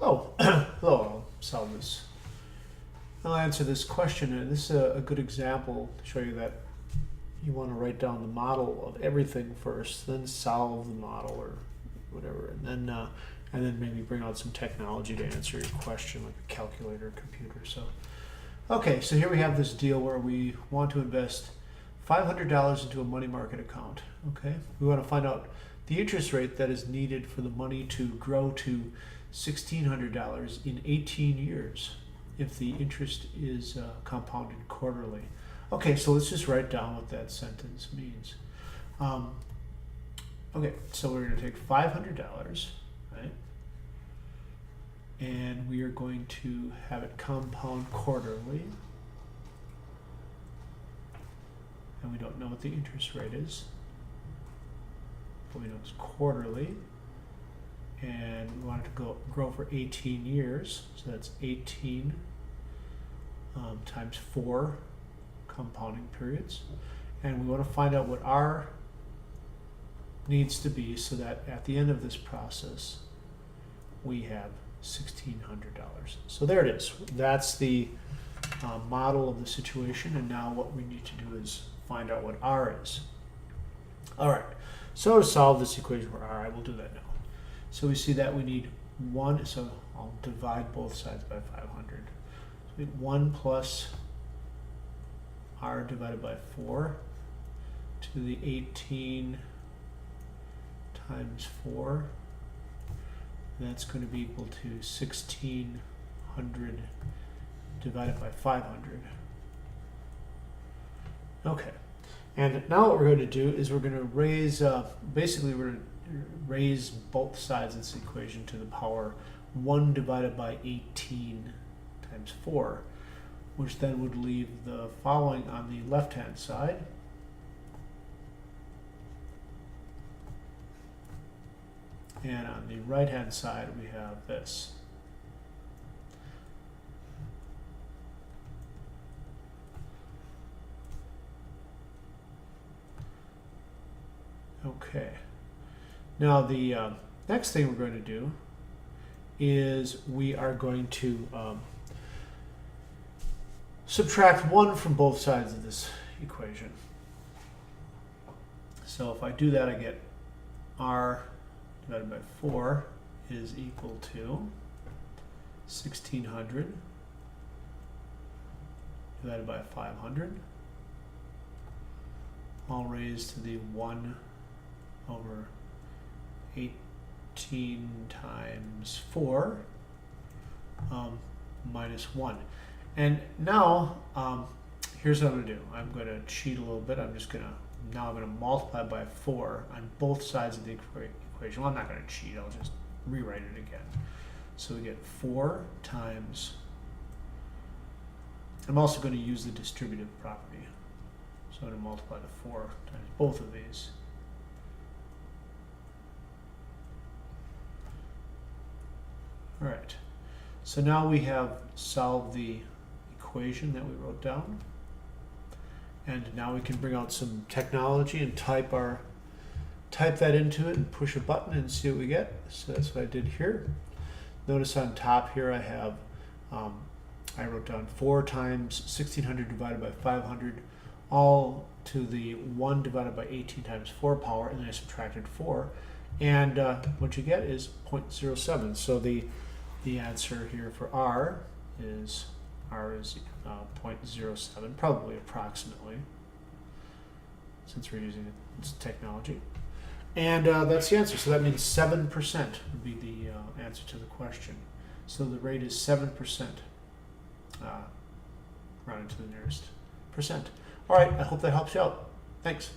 Oh, hello, I'll solve this. I'll answer this question, and this is a good example to show you that you want to write down the model of everything first, then solve the model or whatever, and then maybe bring out some technology to answer your question, like a calculator or computer. So, okay, so here we have this deal where we want to invest $500 into a money market account. Okay, we want to find out the interest rate that is needed for the money to grow to $1,600 in 18 years if the interest is compounded quarterly. Okay, so let's just write down what that sentence means. Okay, so we're going to take $500, right? And we are going to have it compound quarterly. And we don't know what the interest rate is, but we know it's quarterly. And we want it to grow for 18 years, so that's 18 times 4 compounding periods. And we want to find out what R needs to be so that at the end of this process we have $1,600. So there it is. That's the model of the situation, and now what we need to do is find out what R is. All right, so to solve this equation for R, I will do that now. So we see that we need 1, so I'll divide both sides by 500. So we need 1 plus R divided by 4 to the 18 times 4. And that's going to be equal to 1,600 divided by 500. Okay, and now what we're going to do is we're going to raise, basically we're going to raise both sides of this equation to the power 1 divided by 18 times 4, which then would leave the following on the left-hand side. And on the right-hand side, we have this. Okay. Now the next thing we're going to do is we are going to subtract 1 from both sides of this equation. So if I do that, I get R divided by 4 is equal to 1,600 divided by 500, all raised to the 1 over 18 times 4 minus 1. And now, here's what I'm going to do. I'm going to cheat a little bit. I'm going to multiply by 4 on both sides of the equation. Well, I'm not going to cheat. I'll just rewrite it again. So we get 4 times, I'm also going to use the distributive property. So I'm going to multiply the 4 times both of these. All right, so now we have solved the equation that we wrote down, and now we can bring out some technology and type that into it and push a button and see what we get. So that's what I did here. Notice on top here I have I wrote down 4 times 1,600 divided by 500, all to the 1 divided by 18 times 4 power, and then I subtracted 4, and what you get is 0.07. So the answer here for R is 0.07, probably approximately, since we're using technology. And that's the answer. So that means 7% would be the answer to the question. So the rate is 7%, rounded to the nearest percent. All right, I hope that helps you out. Thanks.